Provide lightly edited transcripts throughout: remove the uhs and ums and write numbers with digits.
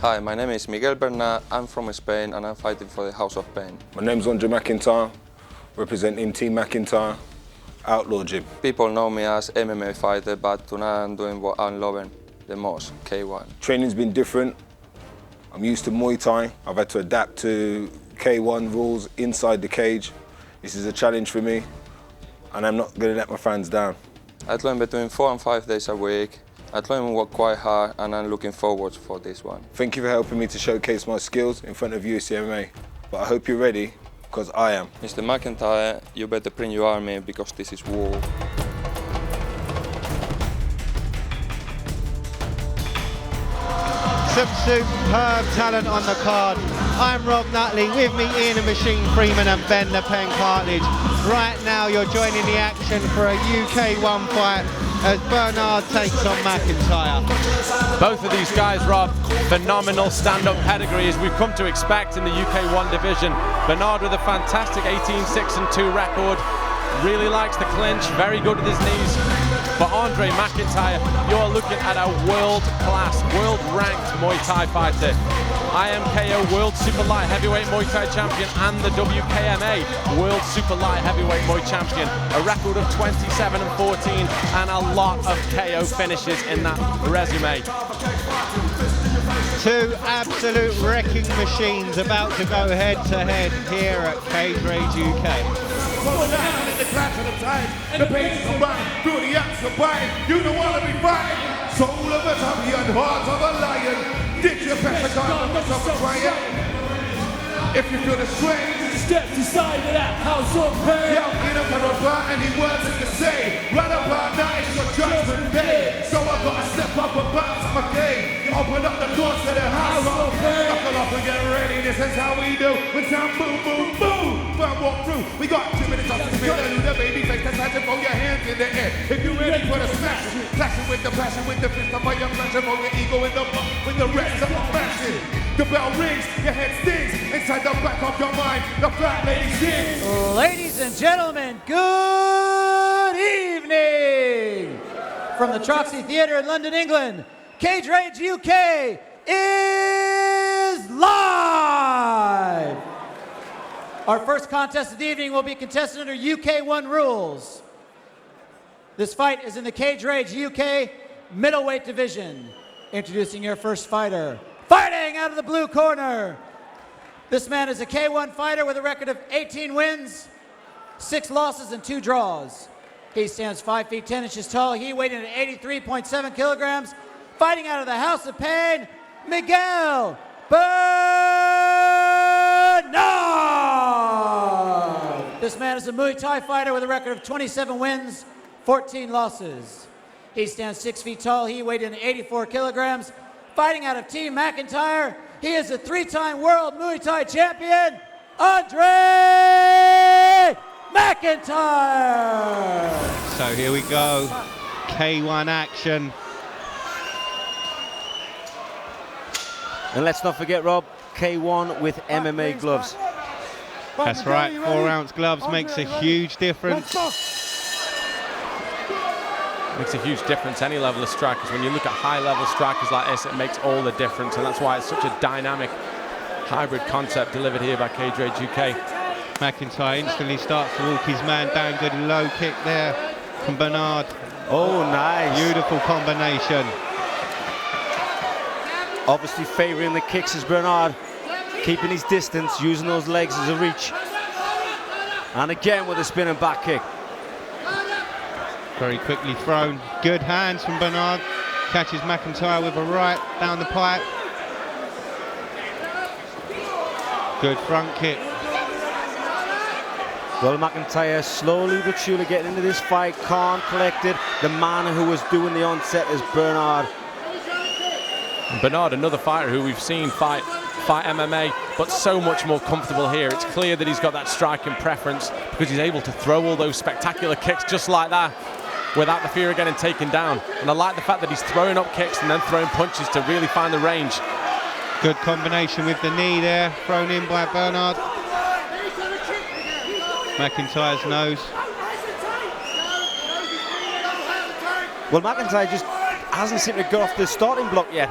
Hi, my name is Miguel Bernat. I'm from Spain and I'm fighting for the House of Pain. My name's McIntyre, representing Team McIntyre, Outlaw Gym. People know me as MMA fighter, but tonight I'm doing what I'm loving the most, K1. Training's been different. I'm used to Muay Thai. I've had to adapt to K1 rules inside the cage. This is a challenge for me, and I'm not going to let my fans down. I train between 4 and 5 days a week. I train and work quite hard, and I'm looking forward for this one. Thank you for helping me to showcase my skills in front of UCMMA. But I hope you're ready, because I am. Mr. McIntyre, you better bring your army because this is war. Some superb talent on the card. I'm Rob Nutley, with me Ian the Machine Freeman and Ben the Pen Cartledge. Right now you're joining the action for a UK1 fight as Bernard takes on McIntyre. Both of these guys, Rob, phenomenal stand-up pedigree as we've come to expect in the UK1 division. Bernard with a fantastic 18-6-2 record. Really likes the clinch, very good with his knees. But Andre McIntyre, you're looking at a world-class, world-ranked Muay Thai fighter. IMKO World Super Light Heavyweight Muay Thai Champion and the WKMA World Super Light Heavyweight Muay Champion. A record of 27-14 and a lot of KO finishes in that resume. Two absolute wrecking machines about to go head-to-head here at Cage Rage UK. The clash of the time, the pages combine, through the acts combine, you don't want to be fine. Soul of a champion, heart of a lion, did your best to God, of a triumph. If you feel the strain, step aside of that House of Pain. Yo, get up and about any words to say. Right about now, it's your judgment day. So I gotta step up and bounce my game. Open up the doors to the House of Pain. Buckle up and get ready, this is how we do. When time boom, boom, boom, when I walk through, we got 2 minutes off the middle. The baby face, that's how to throw your hands in the air. If you're ready for the smash, clashing with the passion, with the fist of your pleasure, throw your ego in the butt, with the rest of the fashion. The bell rings, your head stings, inside the back of your mind, the fat lady sings. Ladies and gentlemen, good evening! From the Troxy Theatre in London, England, Cage Rage UK is live! Our first contest of the evening will be contested under UK1 rules. This fight is in the Cage Rage UK middleweight division. Introducing your first fighter. Fighting out of the blue corner. This man is a K1 fighter with a record of 18 wins, 6 losses, and 2 draws. He stands 5 feet 10 inches tall. He weighed in at 83.7 kilograms. Fighting out of the House of Pain, Miguel Bernard. This man is a Muay Thai fighter with a record of 27 wins, 14 losses. He stands 6 feet tall. He weighed in at 84 kilograms. Fighting out of Team McIntyre, he is a 3-time world Muay Thai champion, Andre McIntyre. So here we go, K1 action. And let's not forget, Rob, K1 with MMA gloves. That's right, 4-ounce gloves makes a huge difference. Makes a huge difference, any level of strikers. When you look at high-level strikers like this, it makes all the difference, and that's why it's such a dynamic hybrid concept delivered here by Cage Rage UK. McIntyre instantly starts to walk his man down. Good low kick there from Bernard. Oh, nice. Beautiful combination. Obviously favouring the kicks is Bernard, keeping his distance, using those legs as a reach. And again with a spinning back kick. Very quickly thrown. Good hands from Bernard. Catches McIntyre with a right down the pipe. Good front kick. Well, McIntyre slowly but surely getting into this fight, calm, collected. The man who was doing the onset is Bernard. Bernard, another fighter who we've seen fight MMA, but so much more comfortable here. It's clear that he's got that striking preference because he's able to throw all those spectacular kicks just like that without the fear of getting taken down. And I like the fact that he's throwing up kicks and then throwing punches to really find the range. Good combination with the knee there, thrown in by Bernard. McIntyre's nose. Well, McIntyre just hasn't seemed to go off the starting block yet.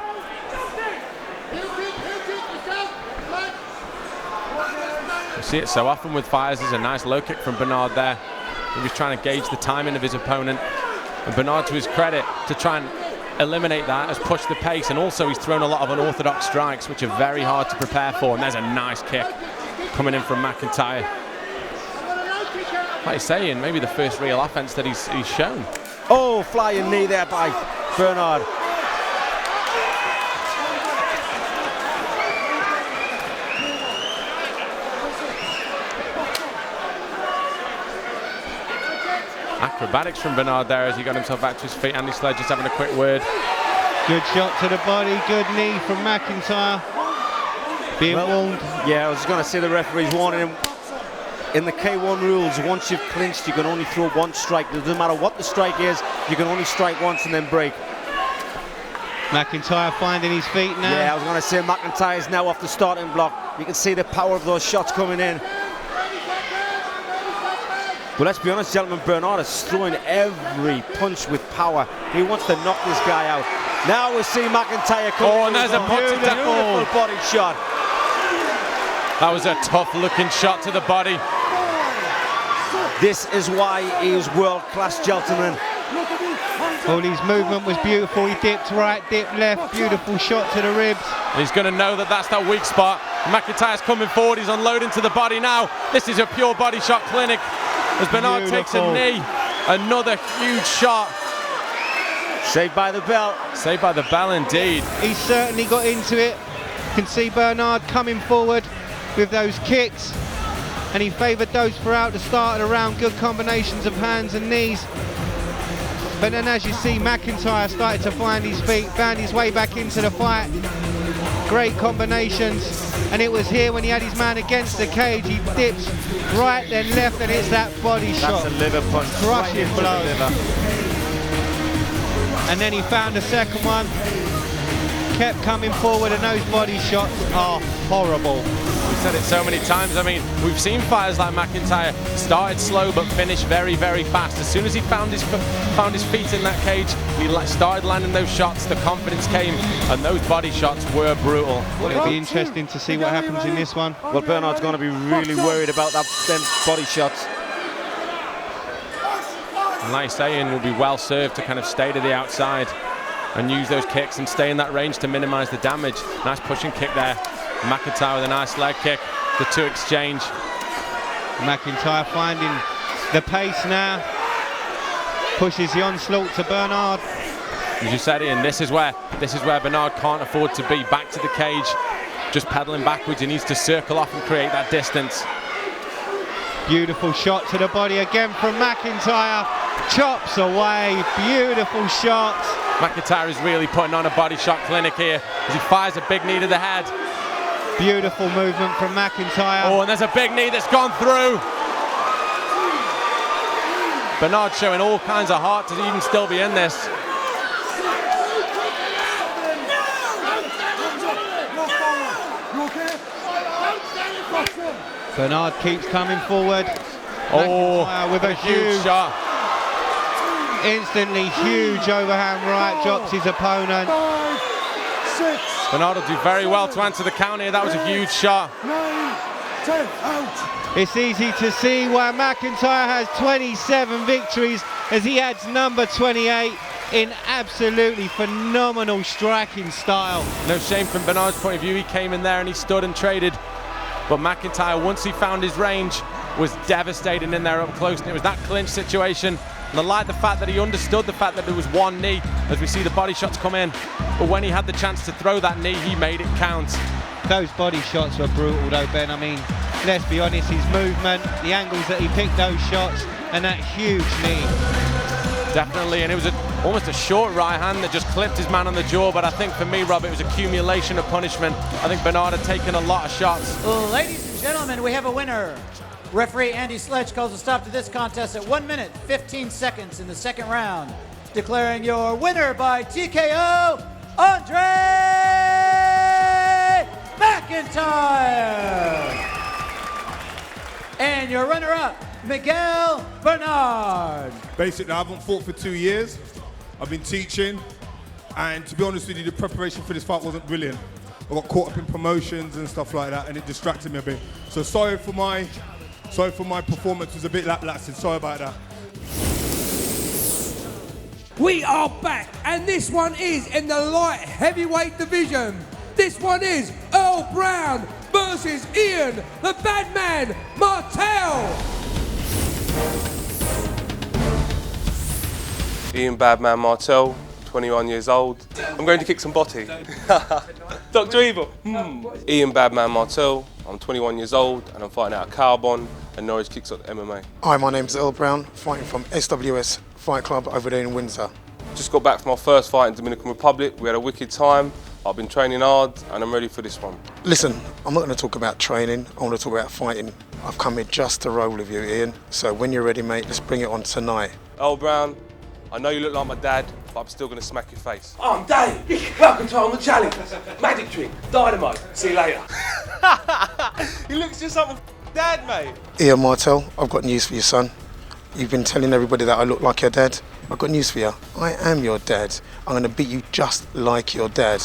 see it so often with fires. There's a nice low kick from Bernard there. He was trying to gauge the timing of his opponent. And Bernard, to his credit, to try and eliminate that, has pushed the pace, and also he's thrown a lot of unorthodox strikes, which are very hard to prepare for. And there's a nice kick coming in from McIntyre. Like you're saying, maybe the first real offense that he's shown. Oh, flying knee there by Bernard. Acrobatics from Bernard there as he got himself back to his feet. Andy Sledge just having a quick word. Good shot to the body, good knee from McIntyre. Being warned. Yeah, I was going to say the referee's warning him. In the K1 rules, once you've clinched, you can only throw one strike. It doesn't matter what the strike is, you can only strike once and then break. McIntyre finding his feet now. Yeah, I was going to say McIntyre is now off the starting block. You can see the power of those shots coming in. But let's be honest, gentlemen, Bernard is throwing every punch with power. He wants to knock this guy out. Now we see McIntyre come. Oh, and there's a beautiful body shot. That was a tough-looking shot to the body. This is why he is world-class, gentlemen. All his movement was beautiful. He dipped right, dipped left. Beautiful shot to the ribs. He's going to know that that's that weak spot. McIntyre's coming forward. He's unloading to the body now. This is a pure body shot clinic. As Bernard takes a knee. Another huge shot. Saved by the bell. Saved by the bell, indeed. He certainly got into it. Can see Bernard coming forward with those kicks. And he favoured those throughout the start of the round. Good combinations of hands and knees. But then as you see, McIntyre started to find his feet, found his way back into the fight. Great combinations. And it was here when he had his man against the cage. He dips right then left, and it's that body shot. That's a liver punch. Crushing blow. And then he found the second one. Kept coming forward, and those body shots are horrible. We've said it so many times. I mean, we've seen fighters like McIntyre started slow but finished very, very fast. As soon as he found his feet in that cage, he started landing those shots. The confidence came, and those body shots were brutal. It'll be interesting to see what happens in this one. Well, Bernard's going to be really worried about them body shots. And like saying, will be well served to kind of stay to the outside and use those kicks and stay in that range to minimize the damage. Nice pushing kick there. McIntyre with a nice leg kick. The two exchange. McIntyre finding the pace now. Pushes the onslaught to Bernard. As you said, Ian, this is where Bernard can't afford to be. Back to the cage, just pedaling backwards. He needs to circle off and create that distance. Beautiful shot to the body again from McIntyre. Chops away. Beautiful shots. McIntyre is really putting on a body shot clinic here as he fires a big knee to the head. Beautiful movement from McIntyre. Oh, and there's a big knee that's gone through. Bernard showing all kinds of heart to even still be in this. Bernard keeps coming forward. Oh, with a huge shot. Instantly huge overhand right, drops his opponent. 5, 6. Bernard will do very well to answer the count here. That was a huge shot. 9, 10, out. It's easy to see why McIntyre has 27 victories as he adds number 28 in absolutely phenomenal striking style. No shame from Bernard's point of view. He came in there and he stood and traded. But McIntyre, once he found his range, was devastating in there up close. And it was that clinch situation. And I like the fact that he understood the fact that there was one knee as we see the body shots come in. But when he had the chance to throw that knee, he made it count. Those body shots were brutal though, Ben. I mean, let's be honest, his movement, the angles that he picked those shots, and that huge knee. Definitely, and it was almost a short right hand that just clipped his man on the jaw. But I think for me, Rob, it was accumulation of punishment. I think Bernard had taken a lot of shots. Ladies and gentlemen, we have a winner. Referee Andy Sledge calls a stop to this contest at 1 minute, 15 seconds in the second round. Declaring your winner by TKO, Andre McIntyre. And your runner-up, Miguel Bernard. Basically, I haven't fought for 2 years. I've been teaching, and to be honest with you, the preparation for this fight wasn't brilliant. I got caught up in promotions and stuff like that, and it distracted me a bit. So sorry for my performance was a bit lacklustre. Sorry about that. We are back, and this one is in the light heavyweight division. This one is Earl Brown versus Ian, the bad man, Martel. Ian Badman Martel, 21 years old. I'm going to kick some body. Dr. Evil. Ian Badman Martel, I'm 21 years old and I'm fighting out of Carbon and Norwich Kicks at MMA. Hi, my name's Earl Brown, fighting from SWS Fight Club over there in Windsor. Just got back from my first fight in Dominican Republic. We had a wicked time. I've been training hard and I'm ready for this one. Listen, I'm not going to talk about training, I want to talk about fighting. I've come here just to roll with you, Ian. So when you're ready, mate, let's bring it on tonight. Earl Brown, I know you look like my dad, but I'm still going to smack your face. I'm Dave. Welcome to On the Challenge. Magic Trick, Dynamite. See you later. He looks just like my dad, mate. Ian Martel, I've got news for you, son. You've been telling everybody that I look like your dad. I've got news for you. I am your dad. I'm going to beat you just like your dad.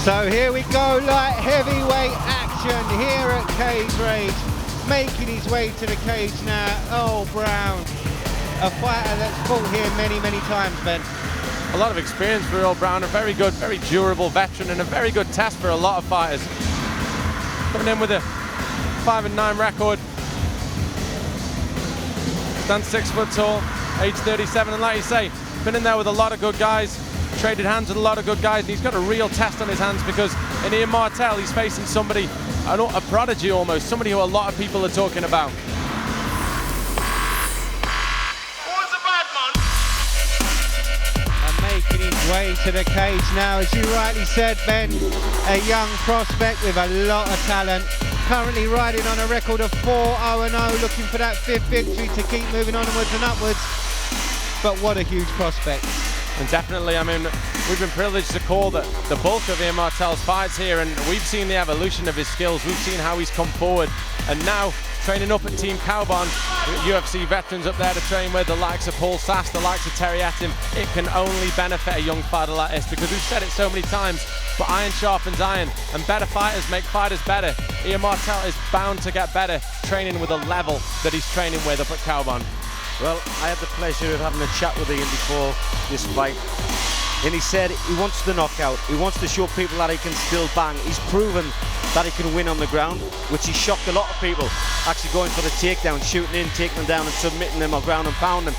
So here we go, light heavyweight action here at Cage Rage. Making his way to the cage now, Earl Brown. A fighter that's fought here many, many times, Ben. A lot of experience for Earl Brown, a very good, very durable veteran and a very good test for a lot of fighters. Coming in with a 5-9 record. Stands 6 foot tall, age 37, and like you say, been in there with a lot of good guys, traded hands with a lot of good guys, and he's got a real test on his hands because in Ian Martel, he's facing somebody, a prodigy almost, somebody who a lot of people are talking about. And making his way to the cage now, as you rightly said, Ben, a young prospect with a lot of talent. Currently riding on a record of 4-0-0, looking for that 5th victory to keep moving onwards and upwards. But what a huge prospect. And definitely, I mean, we've been privileged to call the bulk of Ian Martel's fights here, and we've seen the evolution of his skills. We've seen how he's come forward, and now training up at Team Cowbon, UFC veterans up there to train with, the likes of Paul Sass, the likes of Terry Attim. It can only benefit a young fighter like this, because we've said it so many times, but iron sharpens iron, and better fighters make fighters better. Ian Martel is bound to get better training with a level that he's training with up at Cowbon. Well, I had the pleasure of having a chat with Ian before this fight, and he said he wants the knockout. He wants to show people that he can still bang. He's proven that he can win on the ground, which he shocked a lot of people, actually going for the takedown, shooting in, taking them down and submitting them or ground and pound them.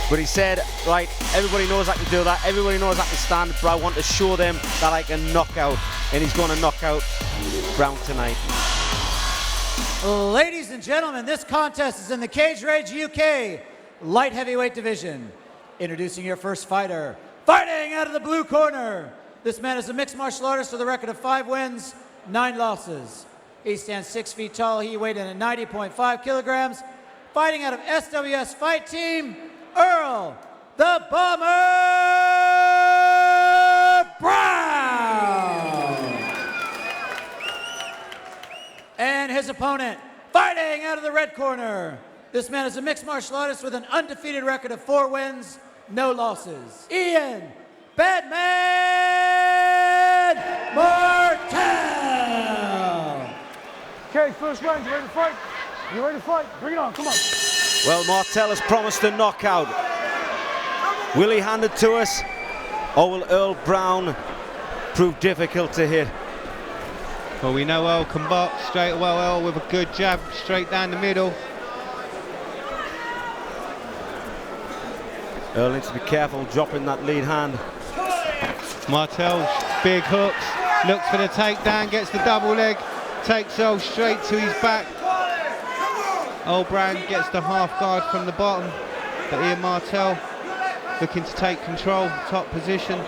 But he said, right, everybody knows I can do that, everybody knows I can stand, but I want to show them that I can knock out, and he's going to knock out Brown tonight. Ladies and gentlemen, this contest is in the Cage Rage UK light heavyweight division. Introducing your first fighter, fighting out of the blue corner. This man is a mixed martial artist with a record of 5 wins, 9 losses. He stands 6 feet tall. He weighed in at 90.5 kilograms. Fighting out of SWS Fight Team, Earl the Bomber Brown. And his opponent, fighting out of the red corner. This man is a mixed martial artist with an undefeated record of 4 wins, no losses. Ian Badman Martel. Okay, first round, you ready to fight? You ready to fight? Bring it on, come on. Well, Martel has promised a knockout. Will he hand it to us, or will Earl Brown prove difficult to hit? Well, we know Earl can box straight away. Earl with a good jab straight down the middle. Earl needs to be careful dropping that lead hand. Martel, big hooks, looks for the takedown, gets the double leg, takes Earl straight to his back. Earl Brown gets the half guard from the bottom, but Ian Martel looking to take control, top position.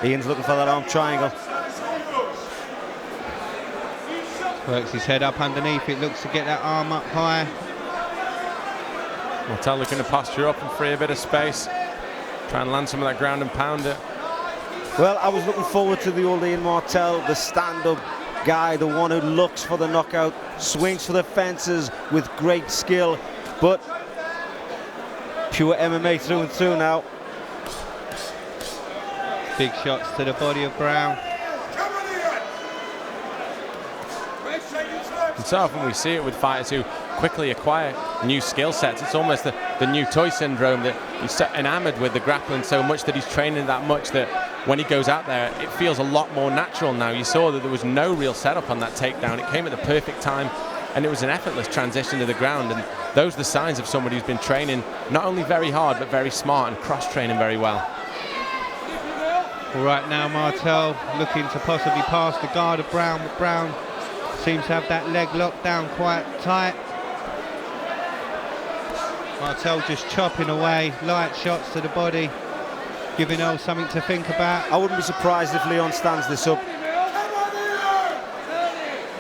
Ian's looking for that arm triangle. Works his head up underneath it, looks to get that arm up high. Martel looking to posture up and free a bit of space. Try and land some of that ground and pound it. Well, I was looking forward to the old Ian Martel, the stand-up guy, the one who looks for the knockout, swings for the fences with great skill, but pure MMA through and through now. Big shots to the body of Brown. And so often we see it with fighters who quickly acquire new skill sets. It's almost the new toy syndrome, that he's so enamored with the grappling so much that he's training that much that when he goes out there, it feels a lot more natural now. You saw that there was no real setup on that takedown. It came at the perfect time, and it was an effortless transition to the ground. And those are the signs of somebody who's been training not only very hard, but very smart and cross-training very well. Well, right now, Martel looking to possibly pass the guard of Brown, but Brown seems to have that leg locked down quite tight. Martel just chopping away, light shots to the body, giving Earl something to think about. I wouldn't be surprised if Leon stands this up.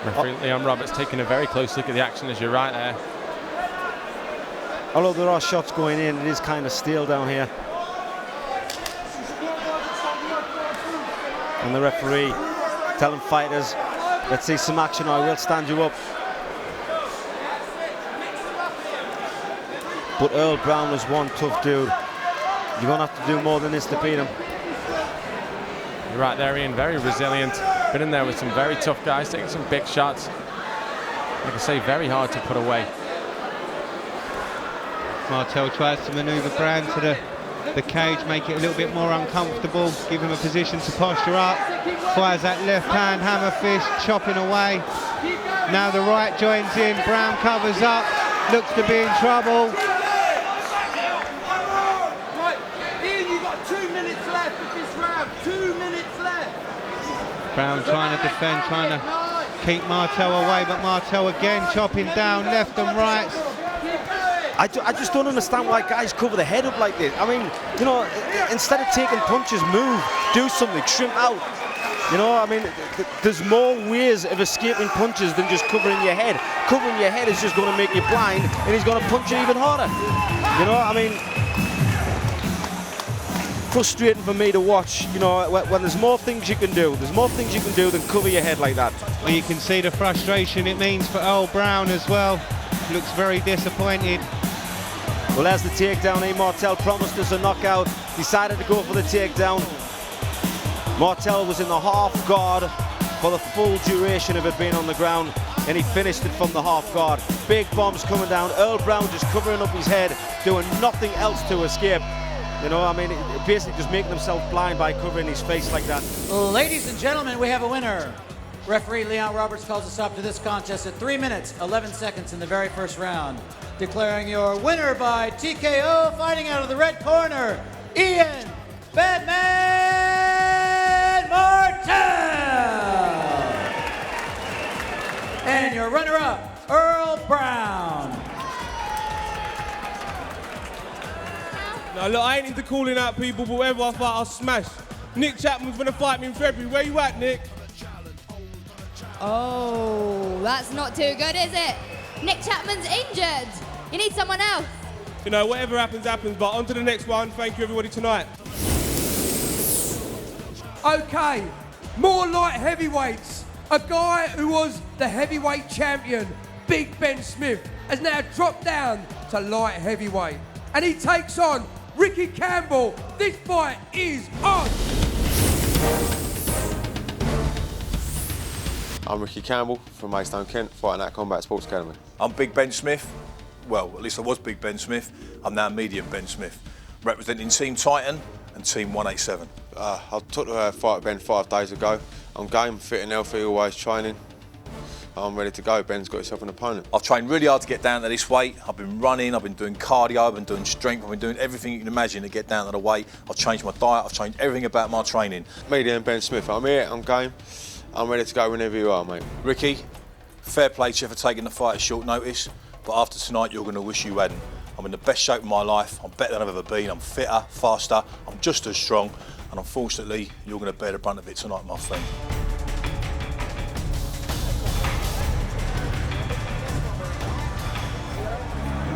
Referee Leon Roberts taking a very close look at the action, as you're right there. Although there are shots going in, it is kind of steel down here. And the referee telling fighters, let's see some action or I will stand you up. But Earl Brown was one tough dude. You're going to have to do more than this to beat him. You're right there, Ian, very resilient. Been in there with some very tough guys, taking some big shots. Like I say, very hard to put away. Martel tries to maneuver Brown to the cage, make it a little bit more uncomfortable, give him a position to posture up, fires that left hand, hammer fist, chopping away. Now the right joins in, Brown covers up, looks to be in trouble. Right, Ian, you've got 2 minutes left of this round, 2 minutes left. Brown trying to defend, trying to keep Martel away, but Martel again chopping down left and right. I just don't understand why guys cover the head up like this. I mean, you know, instead of taking punches, move, do something, shrimp out. You know, I mean, there's more ways of escaping punches than just covering your head. Covering your head is just going to make you blind, and he's going to punch you even harder. You know, I mean, frustrating for me to watch. You know, when there's more things you can do, than cover your head like that. Well, you can see the frustration it means for Earl Brown as well. Looks very disappointed. Well, there's the takedown. Martel promised us a knockout, decided to go for the takedown. Martel was in the half guard for the full duration of it being on the ground, and he finished it from the half guard. Big bombs coming down. Earl Brown just covering up his head, doing nothing else to escape. You know, I mean, basically just making himself blind by covering his face like that. Ladies and gentlemen, we have a winner. Referee Leon Roberts calls us up to this contest at 3 minutes, 11 seconds in the very first round. Declaring your winner by TKO, fighting out of the red corner, Ian Badman Martel. And your runner-up, Earl Brown. Now look, I ain't into calling out people, but wherever I fight, I'll smash. Nick Chapman's gonna fight me in February. Where you at, Nick? Oh, that's not too good, is it? Nick Chapman's injured. You need someone else. You know, whatever happens, happens, but on to the next one. Thank you, everybody, tonight. Okay, more light heavyweights. A guy who was the heavyweight champion, Big Ben Smith, has now dropped down to light heavyweight. And he takes on Ricky Campbell. This fight is on. I'm Ricky Campbell from Maidstone, Kent, fighting at Combat Sports Academy. I'm Big Ben Smith. Well, at least I was Big Ben Smith. I'm now Medium Ben Smith, representing Team Titan and Team 187. I took the fight with Ben 5 days ago. I'm game, fit and healthy, always training. I'm ready to go. Ben's got himself an opponent. I've trained really hard to get down to this weight. I've been running, I've been doing cardio, I've been doing strength, I've been doing everything you can imagine to get down to the weight. I've changed my diet, I've changed everything about my training. Medium Ben Smith, I'm here, I'm game. I'm ready to go whenever you are, mate. Ricky, fair play to you for taking the fight at short notice, but after tonight you're going to wish you hadn't. I'm in the best shape of my life, I'm better than I've ever been, I'm fitter, faster, I'm just as strong, and unfortunately you're going to bear the brunt of it tonight, my friend.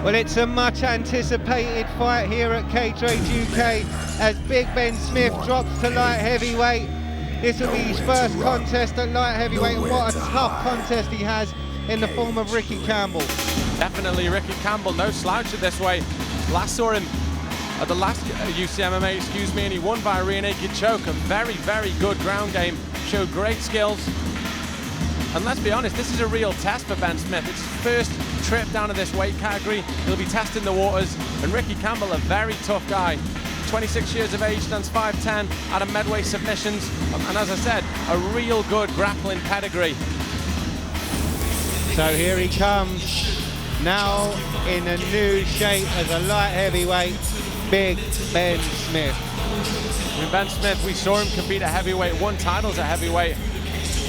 Well, it's a much anticipated fight here at Cage Rage UK as Big Ben Smith drops to light heavyweight. This will be his first contest at light heavyweight, and what a tough contest he has in the form of Ricky Campbell. Definitely Ricky Campbell, no slouch at this weight. Last saw him at the last UCMMA, and he won by a rear naked choke. A very, very good ground game, showed great skills. And let's be honest, this is a real test for Ben Smith. It's his first trip down to this weight category. He'll be testing the waters, and Ricky Campbell, a very tough guy. 26 years of age, stands 5'10", out of medway submissions, and as I said, a real good grappling pedigree. So here he comes, now in a new shape as a light heavyweight, Big Ben Smith. I mean, Ben Smith, we saw him compete at heavyweight, won titles at heavyweight,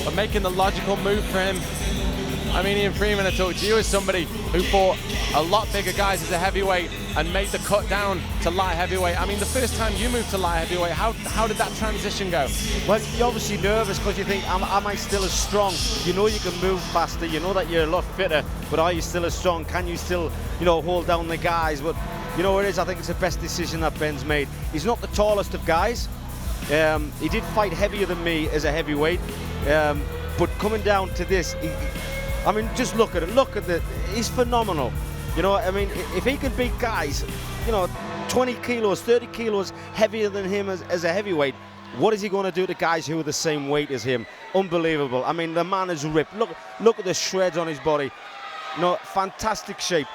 but making the logical move for him. I mean, Ian Freeman, I talked to you as somebody who fought a lot bigger guys as a heavyweight and made the cut down to light heavyweight. I mean, the first time you moved to light heavyweight, how did that transition go? Well, you're obviously nervous because you think, am I still as strong? You know you can move faster, you know that you're a lot fitter, but are you still as strong? Can you still, hold down the guys? But you know what it is, I think it's the best decision that Ben's made. He's not the tallest of guys. He did fight heavier than me as a heavyweight, but coming down to this, I mean, just look at it. He's phenomenal. I mean, if he can beat guys, 20 kilos, 30 kilos heavier than him as a heavyweight, what is he going to do to guys who are the same weight as him? Unbelievable. I mean, the man is ripped. Look at the shreds on his body. Fantastic shape.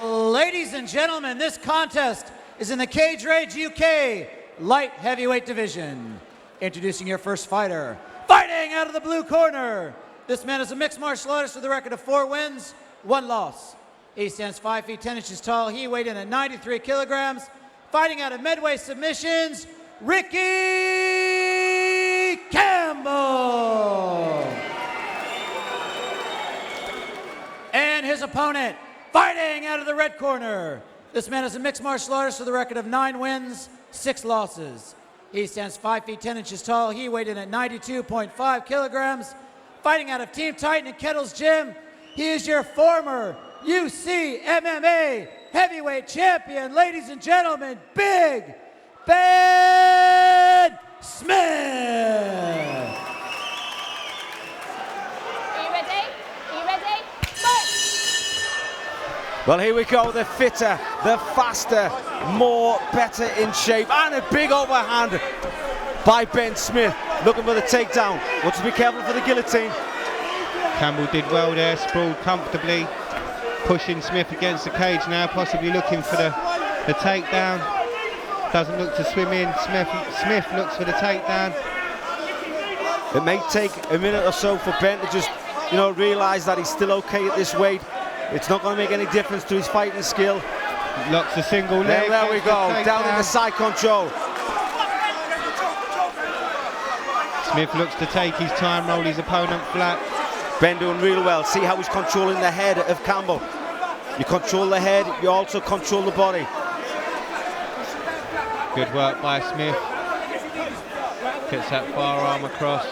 Ladies and gentlemen, this contest is in the Cage Rage UK light heavyweight division. Introducing your first fighter, fighting out of the blue corner. This man is a mixed martial artist with a record of 4 wins, 1 loss. He stands 5 feet 10 inches tall. He weighed in at 93 kilograms. Fighting out of midway submissions, Ricky Campbell. And his opponent, fighting out of the red corner. This man is a mixed martial artist with a record of 9 wins, 6 losses. He stands 5 feet 10 inches tall. He weighed in at 92.5 kilograms. Fighting out of Team Titan and Kettle's Gym, he is your former UCMMA heavyweight champion, ladies and gentlemen, Big Ben Smith. Are you ready? Are you ready? Well, here we go, the fitter, the faster, more, better in shape, and a big overhand by Ben Smith, looking for the takedown. Wants to be careful for the guillotine. Campbell did well there, sprawled comfortably, pushing Smith against the cage now, possibly looking for the takedown. Doesn't look to swim in. Smith looks for the takedown. It may take a minute or so for Ben to just, realise that he's still okay at this weight. It's not going to make any difference to his fighting skill. Locks a single leg. There we go, down in the side control. Smith looks to take his time, roll his opponent flat. Ben doing real well. See how he's controlling the head of Campbell. You control the head, you also control the body. Good work by Smith. Gets that firearm across.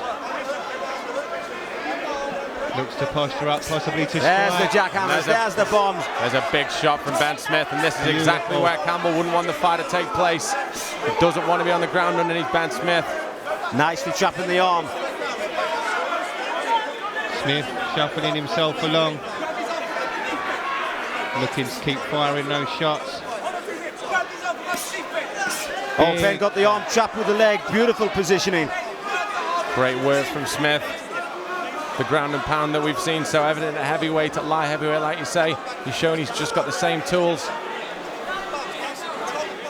Looks to posture up, possibly to strike. There's the jackhammers, there's the bombs. There's a big shot from Ben Smith, and this is exactly where Campbell wouldn't want the fight to take place. He doesn't want to be on the ground underneath Ben Smith. Nicely trapping the arm. Smith shuffling himself along. Looking to keep firing those shots. Oh, Ben got the arm trapped with the leg. Beautiful positioning. Great work from Smith. The ground and pound that we've seen so evident at heavyweight, at light heavyweight, like you say. He's shown he's just got the same tools.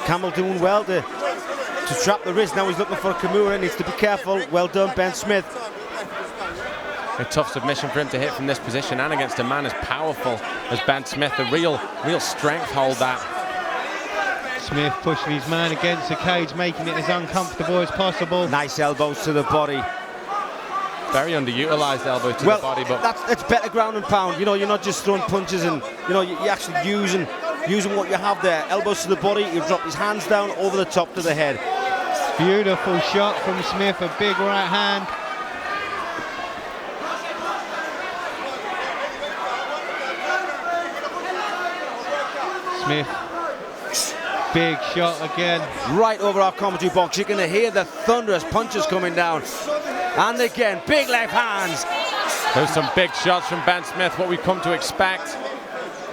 Campbell doing well to trap the wrist. Now he's looking for a Kimura. Needs to be careful. Well done, Ben Smith. A tough submission for him to hit from this position, and against a man as powerful as Ben Smith. A real strength hold that. Smith pushing his man against the cage, making it as uncomfortable as possible. Nice elbows to the body. Very underutilized elbow to the body, but that's better ground and pound. You're not just throwing punches, and you're actually using what you have there. Elbows to the body. You drop his hands down over the top to the head. Beautiful shot from Smith. A big right hand. Smith Big shot again. Right over our commentary box. You're going to hear the thunderous punches coming down. And again, big left hands. There's some big shots from Ben Smith, what we've come to expect.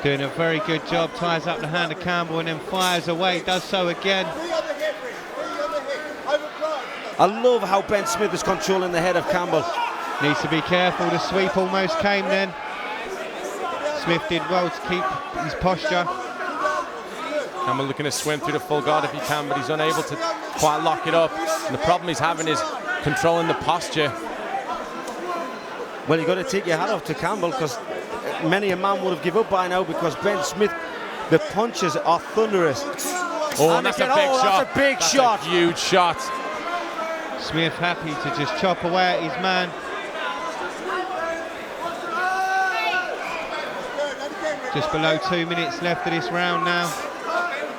Doing a very good job, ties up the hand of Campbell and then fires away, does so again. I love how Ben Smith is controlling the head of Campbell. Needs to be careful, the sweep almost came then. Smith did well to keep his posture. Campbell looking to swim through the full guard if he can, but he's unable to quite lock it up. And the problem he's having is controlling the posture. Well, you've got to take your hat off to Campbell, because many a man would have given up by now, because Ben Smith, the punches are thunderous. Oh, and that's a big shot. That's a big shot. A huge shot. Smith happy to just chop away at his man. Just below 2 minutes left of this round now.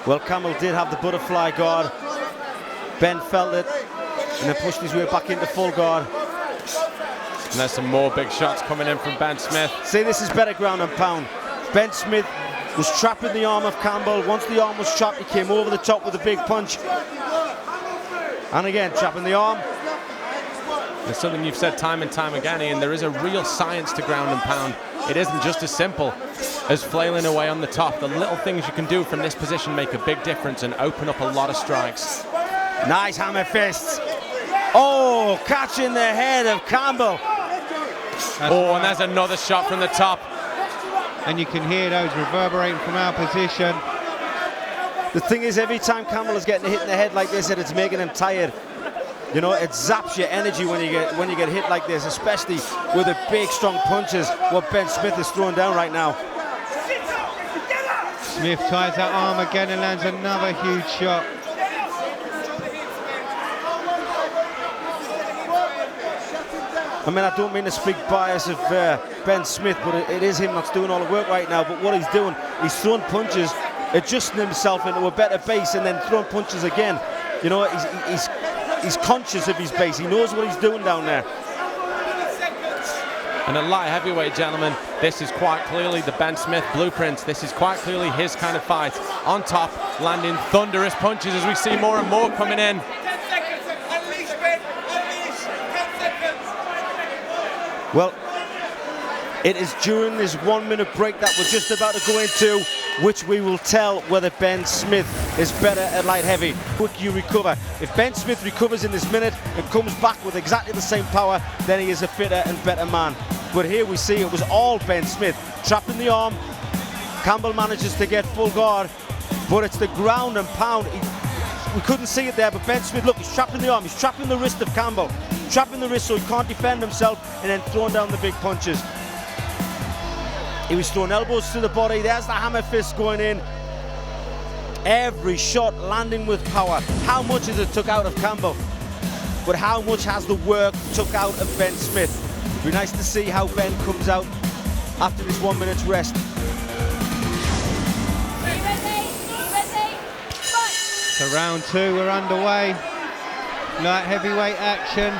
Well, Campbell did have the butterfly guard. Ben felt it and then pushed his way back into full guard. And there's some more big shots coming in from Ben Smith. See, this is better ground and pound. Ben Smith was trapping the arm of Campbell. Once the arm was trapped, he came over the top with a big punch. And again, trapping the arm. There's something you've said time and time again, Ian. There is a real science to ground and pound. It isn't just as simple as flailing away on the top. The little things you can do from this position make a big difference and open up a lot of strikes. Nice hammer fists. Oh, catching the head of Campbell. And there's another shot from the top. And you can hear those reverberating from our position. The thing is, every time Campbell is getting hit in the head like this, it's making him tired. You know, it zaps your energy when you get hit like this, especially with the big, strong punches what Ben Smith is throwing down right now. Smith ties that arm again and lands another huge shot. I mean, I don't mean to speak bias of Ben Smith, but it is him that's doing all the work right now. But what he's doing, he's throwing punches, adjusting himself into a better base, and then throwing punches again. You know, he's conscious of his base. He knows what he's doing down there. And at light heavyweight, gentlemen, this is quite clearly the Ben Smith blueprint. This is quite clearly his kind of fight. On top, landing thunderous punches as we see more and more coming in. Well, it is during this 1 minute break that we're just about to go into, which we will tell whether Ben Smith is better at light heavy. Quick you recover. If Ben Smith recovers in this minute and comes back with exactly the same power, then he is a fitter and better man. But here we see it was all Ben Smith. Trapping the arm, Campbell manages to get full guard, but it's the ground and pound. We couldn't see it there, but Ben Smith, look, he's trapping the arm, he's trapping the wrist of Campbell. Trapping the wrist so he can't defend himself, and then throwing down the big punches. He was throwing elbows to the body. There's the hammer fist going in. Every shot landing with power. How much has it took out of Campbell? But how much has the work took out of Ben Smith? It'd be nice to see how Ben comes out after this 1 minute's rest. So round two, we're underway. Light heavyweight action.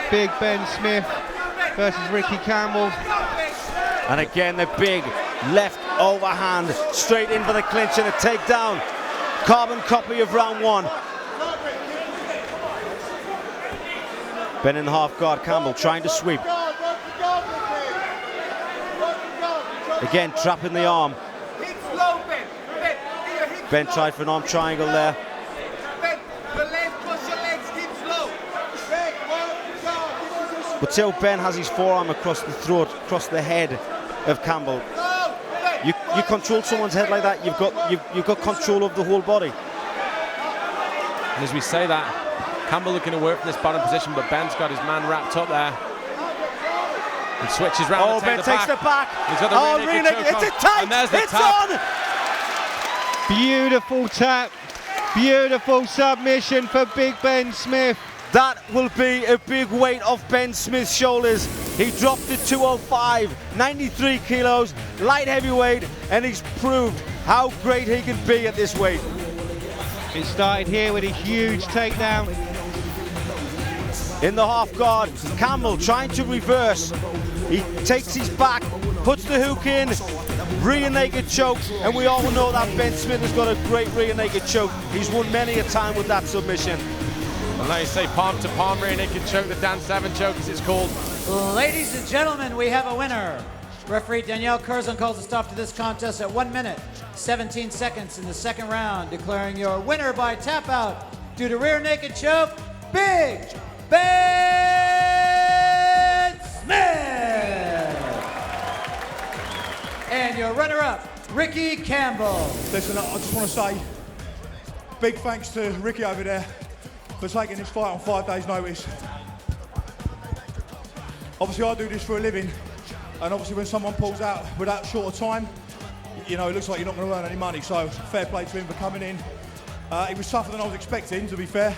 Big Ben Smith versus Ricky Campbell. And again, the big left overhand, straight in for the clinch and a takedown. Carbon copy of round one. Ben in the half guard, Campbell trying to sweep. Again, trapping the arm. Ben tried for an arm triangle there. But still, Ben has his forearm across the throat, across the head of Campbell. You control someone's head like that, you've got control of the whole body. And as we say that, Campbell looking to work from this bottom position, but Ben's got his man wrapped up there. And switches round. Oh, Ben takes the back. He's got the rear naked choke it's tight. And there's the it's tap. On. Beautiful tap. Beautiful submission for Big Ben Smith. That will be a big weight off Ben Smith's shoulders. He dropped to 205, 93 kilos, light heavyweight, and he's proved how great he can be at this weight. It started here with a huge takedown. In the half guard, Campbell trying to reverse. He takes his back, puts the hook in, rear naked choke, and we all know that Ben Smith has got a great rear naked choke. He's won many a time with that submission. And like you say, palm to palm rear naked choke, the Dan Savage choke as it's called. Ladies and gentlemen, we have a winner. Referee Danielle Curzon calls a stop to this contest at 1 minute, 17 seconds in the second round, declaring your winner by tap out due to rear naked choke, Big Ben Smith. And your runner-up, Ricky Campbell. Listen, I just want to say big thanks to Ricky over there for taking this fight on 5 days' notice. Obviously, I do this for a living, and obviously when someone pulls out with that short of time, you know, it looks like you're not going to earn any money, so fair play to him for coming in. It was tougher than I was expecting, to be fair,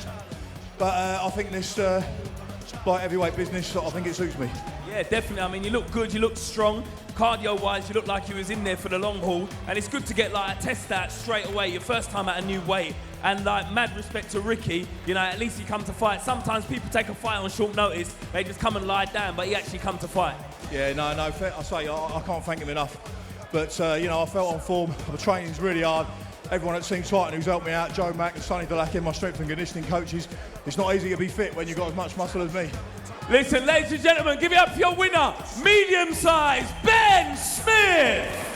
but I think this light heavyweight business, I think it suits me. Yeah, definitely. I mean, you look good, you look strong. Cardio-wise, you look like you was in there for the long haul, and it's good to get like a test out straight away, your first time at a new weight. And like, mad respect to Ricky, you know, at least he come to fight. Sometimes people take a fight on short notice, they just come and lie down, but he actually come to fight. Yeah, no, fair, I say, I can't thank him enough. But, you know, I felt on form, the training's really hard. Everyone at Team Titan who's helped me out, Joe Mack and Sonny Delakin, my strength and conditioning coaches, it's not easy to be fit when you've got as much muscle as me. Listen, ladies and gentlemen, give it up for your winner, medium-sized Ben Smith.